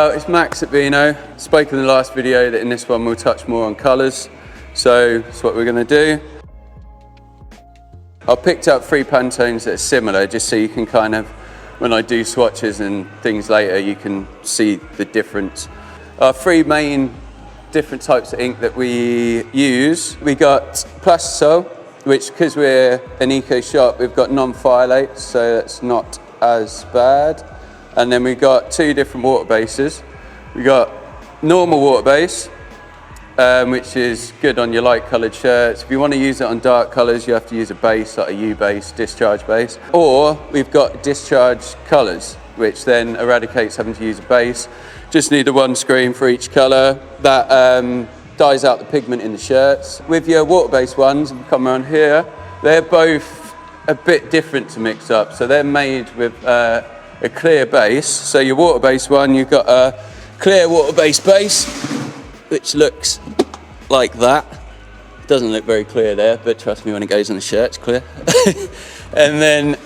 Well, it's Max at Vino. Spoke in the last video that in this one we'll touch more on colours, so that's what we're going to do. I picked up 3 Pantones that are similar, just so you can kind of, when I do swatches and things later, you can see the difference. Our 3 main different types of ink that we use. We got Plastisol, which, because we're an eco shop, we've got non-phthalate, so that's not as bad. And then we got 2 different water bases. We got normal water base, which is good on your light coloured shirts. If you want to use it on dark colours, you have to use a base, like a U base, discharge base. Or we've got discharge colours, which then eradicates having to use a base. Just need a 1 screen for each colour. That dyes out the pigment in the shirts. With your water-based ones, if you come around here, they're both a bit different to mix up. So they're made with a clear base. So your water-based one, you've got a clear water-based base, which looks like that. Doesn't look very clear there, but trust me, when it goes on the shirt, it's clear. And then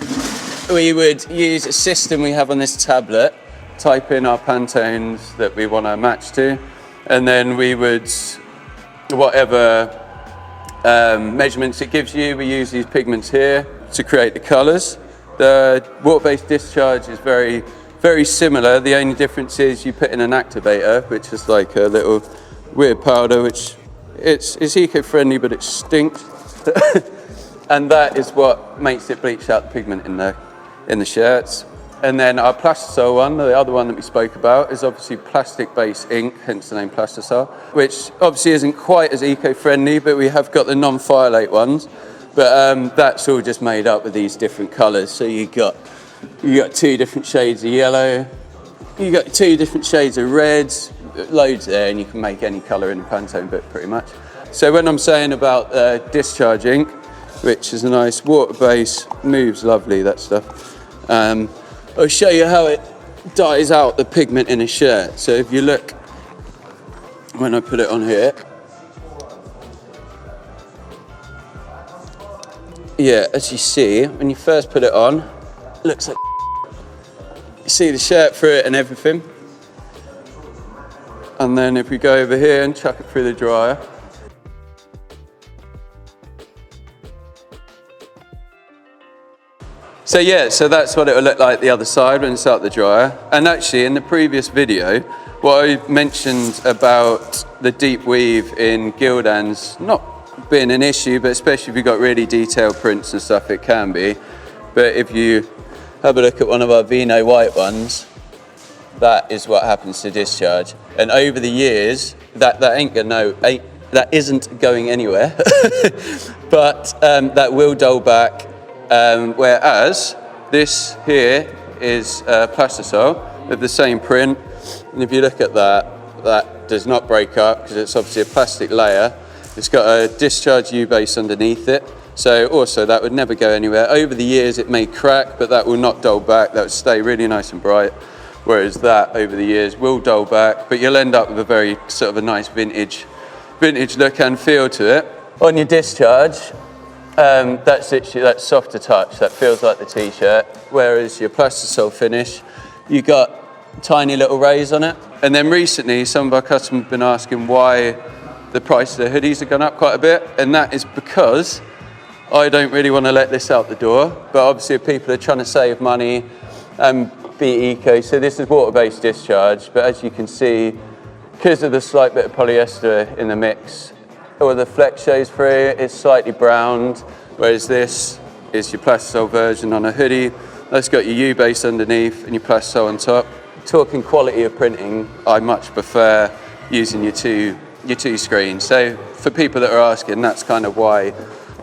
we would use a system we have on this tablet, type in our Pantones that we want to match to, and then we would, whatever measurements it gives you, we use these pigments here to create the colours. The water-based discharge is very, very similar. The only difference is you put in an activator, which is like a little weird powder, which it's eco-friendly, but it stinks. And that is what makes it bleach out the pigment in the shirts. And then our Plastisol one, the other one that we spoke about, is obviously plastic-based ink, hence the name Plastisol, which obviously isn't quite as eco-friendly, but we have got the non-phthalate ones. But that's all just made up with these different colours. So you got 2 different shades of yellow, you got 2 different shades of reds, loads there, and you can make any colour in a Pantone book pretty much. So when I'm saying about discharge ink, which is a nice water base, moves lovely, that stuff. I'll show you how it dyes out the pigment in a shirt. So if you look, when I put it on here, yeah, as you see, when you first put it on, it looks like you see the shirt through it and everything. And then if we go over here and chuck it through the dryer, so yeah, so that's what it will look like the other side when it's out the dryer. And actually in the previous video, what I mentioned about the deep weave in Gildan's not being an issue, but especially if you've got really detailed prints and stuff, it can be. But if you have a look at one of our Vino white ones, that is what happens to discharge. And over the years, that isn't going anywhere, but that will dull back. Whereas this here is Plastisol with the same print, and if you look at that, that does not break up because it's obviously a plastic layer. It's got a discharge U base underneath it, so also that would never go anywhere. Over the years it may crack, but that will not dull back, that would stay really nice and bright, whereas that over the years will dull back, but you'll end up with a very sort of a nice vintage look and feel to it. On your discharge, that's soft to touch, that feels like the t-shirt, whereas your Plastisol finish, you got tiny little rays on it. And then recently some of our customers have been asking why the price of the hoodies have gone up quite a bit, and that is because I don't really want to let this out the door, but obviously if people are trying to save money and be eco, so this is water-based discharge, but as you can see, because of the slight bit of polyester in the mix, or the flex shows through, it's slightly browned, whereas this is your Plastisol version on a hoodie. That's got your U base underneath and your Plastisol on top. Talking quality of printing, I much prefer using your two screens. So for people that are asking, that's kind of why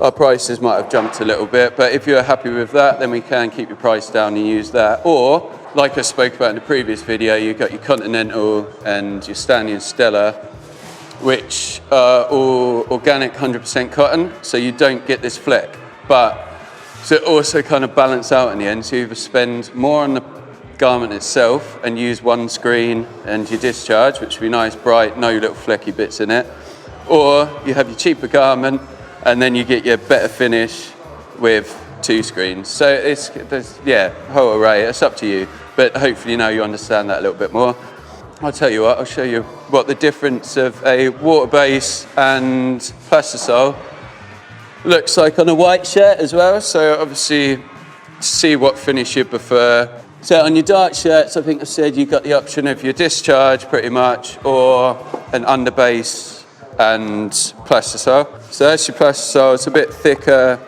our prices might have jumped a little bit. But if you're happy with that, then we can keep your price down and use that. Or, like I spoke about in the previous video, you've got your Continental and your Stanley and Stella, which are all organic 100% cotton, so you don't get this fleck. But so it also kind of balance out in the end, so you either spend more on the garment itself and use 1 screen and your discharge, which would be nice, bright, no little flecky bits in it, or you have your cheaper garment and then you get your better finish with 2 screens. So there's a whole array, it's up to you, but hopefully now you understand that a little bit more. I'll tell you what, I'll show you what the difference of a water base and Plastisol looks like on a white shirt as well. So obviously, see what finish you prefer. So on your dark shirts, I think I said you've got the option of your discharge pretty much, or an underbase and Plastisol. So that's your Plastisol, it's a bit thicker.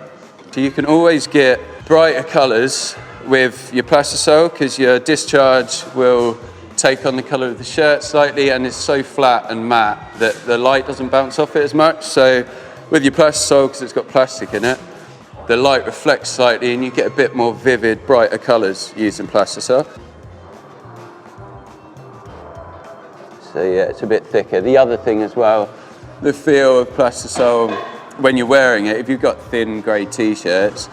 So you can always get brighter colours with your Plastisol because your discharge will take on the colour of the shirt slightly, and it's so flat and matte that the light doesn't bounce off it as much. So with your Plastisol, because it's got plastic in it, the light reflects slightly and you get a bit more vivid, brighter colours using Plastisol. So yeah, it's a bit thicker. The other thing as well, the feel of Plastisol when you're wearing it, if you've got thin grey t-shirts,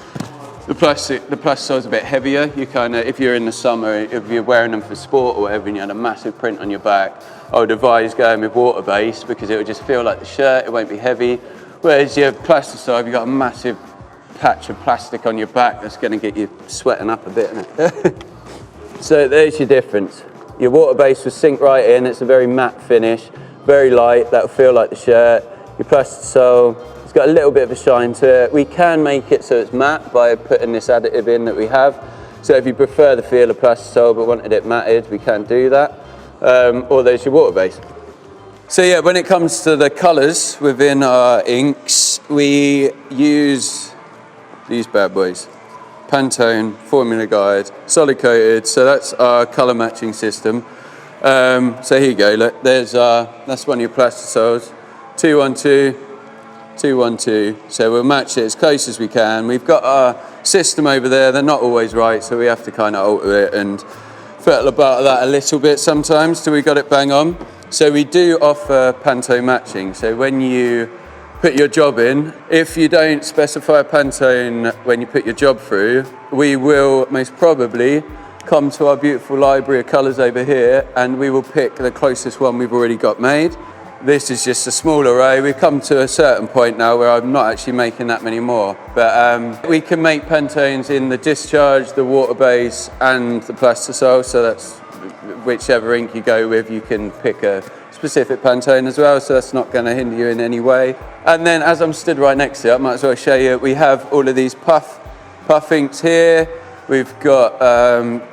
the Plastisol is a bit heavier. You kind of, if you're in the summer, if you're wearing them for sport or whatever and you had a massive print on your back, I would advise going with water base because it would just feel like the shirt, it won't be heavy. Whereas your Plastisol, if you've got a massive patch of plastic on your back, that's going to get you sweating up a bit, isn't it? So there's your difference. Your water base will sink right in, it's a very matte finish, very light, that'll feel like the shirt. Your Plastisol, it's got a little bit of a shine to it. We can make it so it's matte by putting this additive in that we have. So if you prefer the feel of Plastisol but wanted it matted, we can do that. Or there's your water base. So yeah, when it comes to the colours within our inks, we use these bad boys. Pantone, Formula Guide, solid coated, so that's our colour matching system. So here you go, look, there's that's one of your Plastisols, 212, 212, so we'll match it as close as we can. We've got our system over there, they're not always right, so we have to kind of alter it and fiddle about that a little bit sometimes till we got it bang on. So we do offer Pantone matching, so when you put your job in, if you don't specify a Pantone when you put your job through, we will most probably come to our beautiful library of colours over here and we will pick the closest one we've already got made. This is just a small array. We've come to a certain point now where I'm not actually making that many more. But we can make Pantones in the discharge, the water base and the Plastisol, so that's whichever ink you go with, you can pick a specific Pantone as well, so that's not going to hinder you in any way. And then as I'm stood right next to it, I might as well show you, we have all of these puff inks here. We've got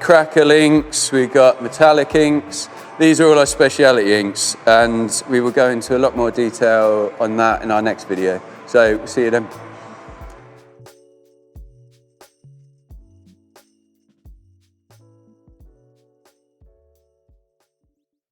crackle inks, we've got metallic inks. These are all our speciality inks, and we will go into a lot more detail on that in our next video. So see you then.